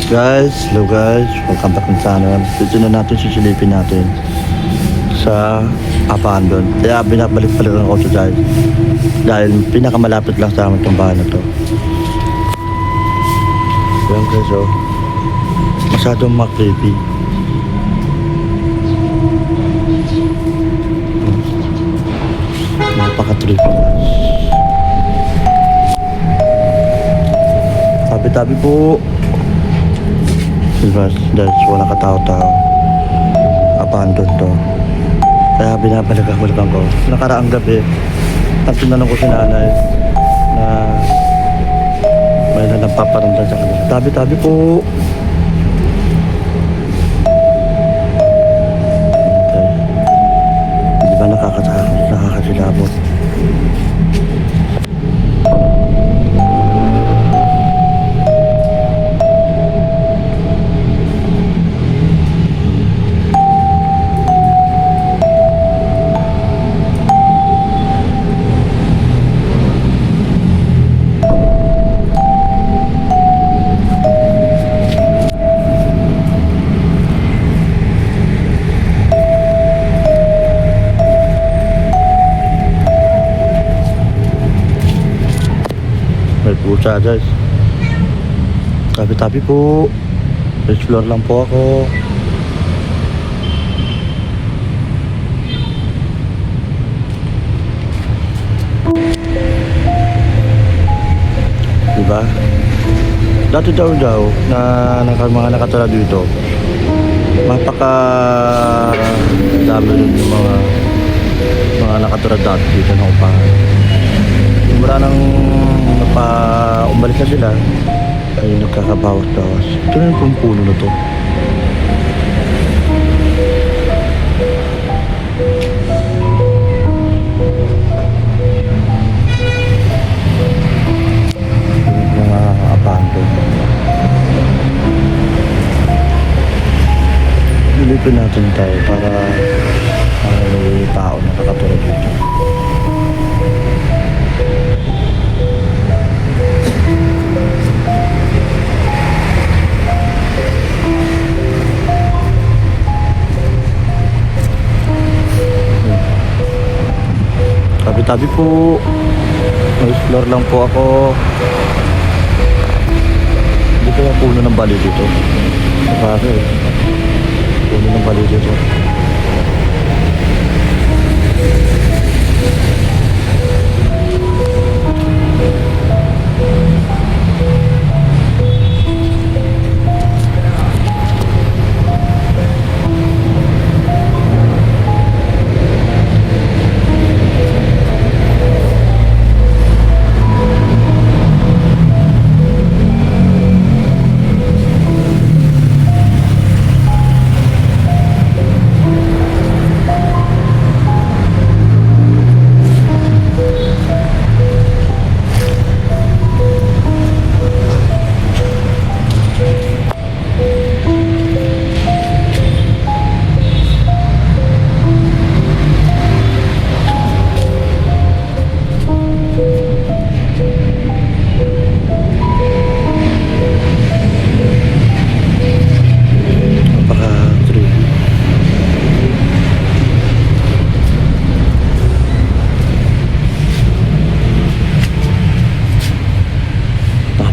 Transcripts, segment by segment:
Guys, hello guys, welcome back ng channel. Dito na natin sisilipin natin sa abandon. Kaya binabalik-balik lang ako sa guys, dahil pinakamalapit lang sa amin itong bahay na to. Yan guys, oh, masyadong creepy. Napaka-trippy guys. Tabi-tabi po. Diba, guys, wala katao-tao. Abandon to. Kaya binabalik-balikan ko. Nakaraang gabi, at tinanong ko si nanay na may nagpaparamdam sa kanila. Tabi-tabi po. Okay. Di ba nakakasilabot? May pusa guys. Tabi-tabi po. Explore lang po ako. Diba? Dati daw na mga nakatira dito, mapaka dami rin yung mga nakatira dati dito na upahan. Mura nang umalis na sila ay nagkakabawas-bawas. Ito na yung puno na to. Mga abandon. Nilipin natin tayo para may tao na nakatulog dito. Tabi-tabi po. Mag-explore lang po ako. Hindi kaya puno ng bali dito. Bakit? Puno ng bali dito.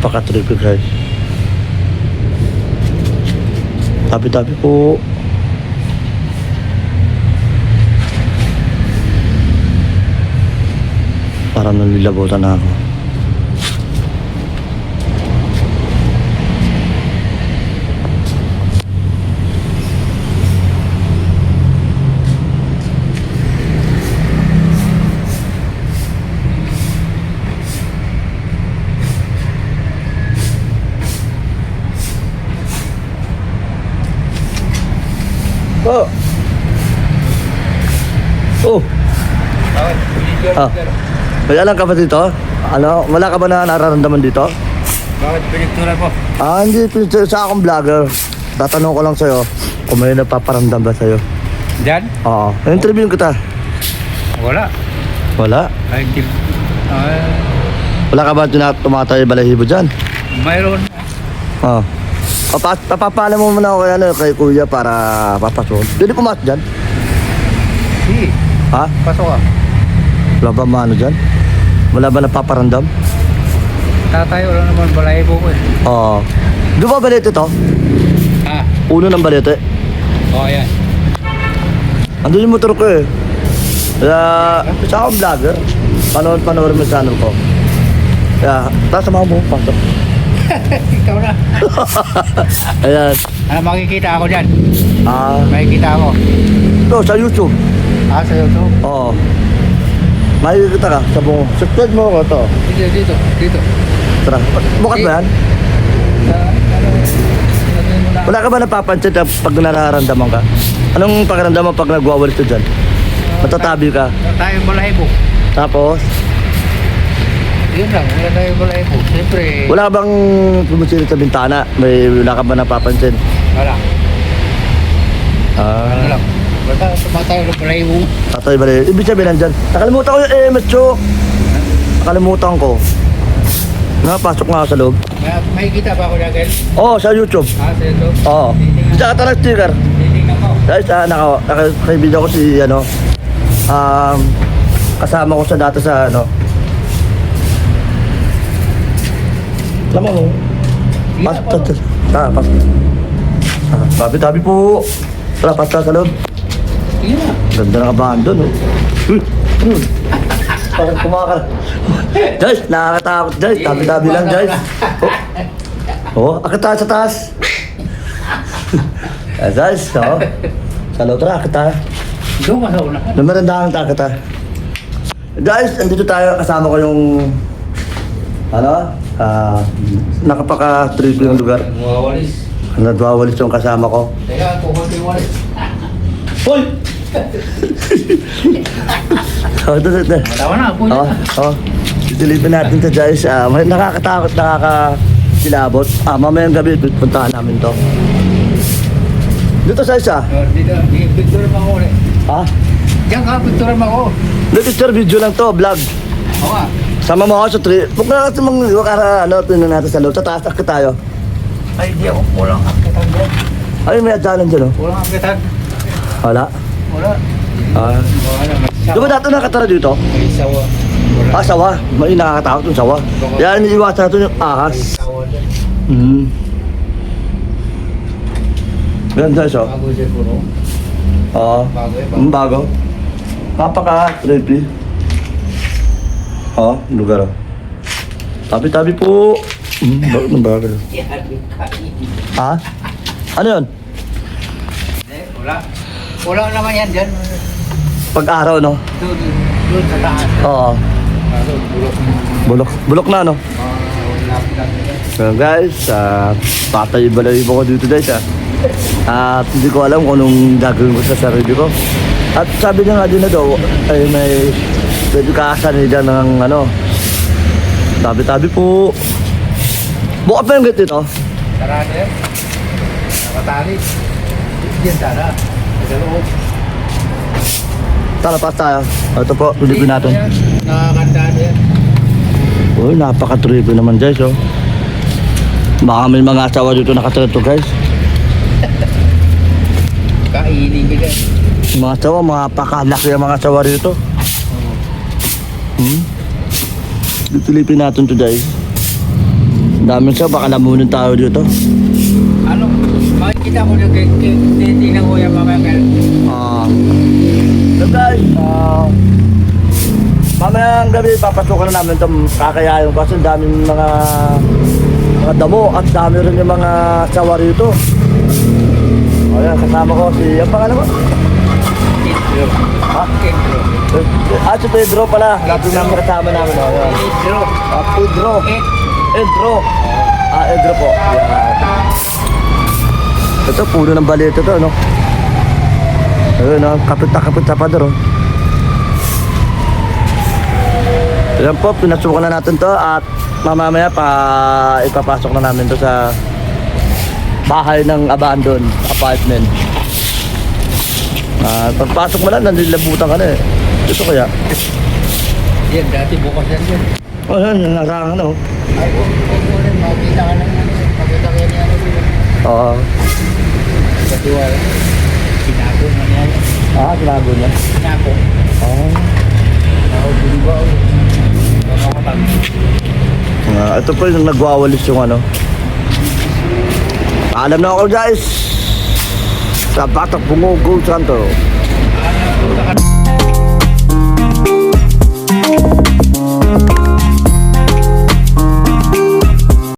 Napaka-trippy guys. Tabi-tabi po. Parang nalilabutan na ako. Oh. Oh. Ah. Kaya lang ka ba dito? Ano, wala ka ba na nararamdaman dito? Bakit pinagturan mo? Hindi, sa akong vlogger. Tatanong ko lang sa'yo kung may napaparamdam ba sa'yo. Diyan? Oo. Interview kita. Wala. Wala? Ay, hindi. Wala ka ba tumatay balahibo dyan? Mayroon. Oo. Papapala mo muna ako kay, ano, kay kuya para papasok. Pwede pumasok dyan? Sige, Ha? pasok ka. Wala ba maano dyan? Wala ba napaparandam? Tatayo lang naman balahibo ko eh. Oo. Di ba balete to? Ah, Uno ng balete. oo yan. Andun yung motor ko eh. Kaya, isa akong vlogger. Panoorin mo sa channel ko. Kaya, tara samahan mo, pasok. Ikaw na. Ayan. Ano makikita ako dyan? Makikita ako. Ito, sa YouTube. Sa YouTube? Oo. Makikita ka sa buong. Subscribe mo ako to. Dito. Tara. Bukas ba yan? Sinatuin mo na. Wala ka ba napapansin na pag nararamdaman ka? Anong pakiramdaman pag nagwawalis ka dyan? Matatabi ka. Tayong balahibo. Tapos, Yun lang, wala tayong balahibo. Siyempre, wala ka bang pumusilit sa bintana? Wala ka ba napapansin? wala. Ano lang. Basta tumatayo ng balahibo. Tatay ba rin? Ibig sabihin nandyan. Nakalimutan ko yung EMS, Cho. Nakalimutan ko. Napasok nga ako sa loob. Makikita ba ako dyan? Oo, sa YouTube. Sa YouTube? Oo. Tsaka ito sticker. Titingnan ko. Guys, nakakaibigan ko si, kasama ko sa dati sa, alam mo, tabi po. Tara, pasta sa loob. Sige na. Ganda ng abandon, no? Parang kumakar. Guys, nakakatakot, guys. Tabi-tabi lang, guys. Oh, akit tayo sa taas. Guys, sa loob, tara, akit tayo. Doon ka sa unahan. Namarandahan tayo, akit tayo. Guys, andito tayo. Kasama ko yung, nakapaka-trip yung lugar. Wawalis. Nagwawalis yung kasama ko. Teka, kukunti yung walis. Hoy! Ito. Matawa na, po Oo, oo. Itilipin natin ito, guys. May nakakatakot, nakakakilabot. Mamayang gabi, puntahan namin to. Dito sa isa. Dito, picture mo ako ulit. Ha? Diyan ka, picture mo ako. Picture video lang to, vlog. Oo nga. Sama mo ako sa trip. Huwag na natin para tingnan natin sa loob. Sa taas, akit tayo. Ay, di ako. Walang akitan dyan. Ay, may adyanan dyan, oh. Walang akitan. Wala. Wala. Ah. Wala. Di ba dati nakatara dito? May sawa. Wala. Sawa. May nakakatakot yung sawa. Kaya iniiwasan natin yung ahas. Sawa dyan. Ganda siya. Bago dyan po, no? Oo. Bago eh. Bago. Napaka-trippy. Lugar. Tabi-tabi po. Bakit ng bagay? Ha? Ano yun? Wala. Wala naman yan dyan. Pag-araw, no? Doon sa taas. Oo. Doon, bulok. Bulok na, no? Lapit. So guys, patay balahibo ko dito guys, At hindi ko alam kung anong gagawin ko sa sarili ko. At sabi niya nga din na daw, ay may pwede kakasan nila ng tabi-tabi po. Buka pa yung gate dito. Sarado yan. Nakatali. Diyan sana. Sa loob. Tara, pas tayo. Ito po, tulipin natin. Nakakandaan yan. Uy, napaka-trippy naman guys, oh. Baka may mga asawa dito nakatira to guys. Kainin ka dyan. Mga asawa, mga pakalaki ang mga asawa rito. Tulipin natin to guys. Daming siya, baka lamunin tayo dito. Ano? Makikita ko yung titignan ko yung mamaya. So guys, mamayang gabi papasukan na namin itong kakayayon kasi daming mga damo at dami rin yung mga sawa rito. Ayan, kasama ko si, ang pangalan mo? Pedro. Ha? Pedro. Si Pedro pala. Lahat namin kasama namin. Ayan. Pedro. Pedro. Pedro. Pedro po. Ayan. Ito, puno ng balito to, no? Ayun, kapit na kapit sa pader, oh. Ayan po, pinasukan na natin to at mamamaya ipapasok na namin to sa bahay ng abandoned apartment. Pagpasok mo lang, nandilabutan ka na eh. Ito kaya? Yan, dati bukas yan dyan. Ayan, narangan na, oh. Ay, huwag rin. Makita ka lang yan. Makita ka yan yan. Oo. Kasi wala. Sinago na niya. Tinago niya. Sinago. Oo. Ako, buliba. Nakakatag. Ito po yung nagwawalis yung ano. Alam na ako guys. Sa Batak Bungo Gold Santo. Ano,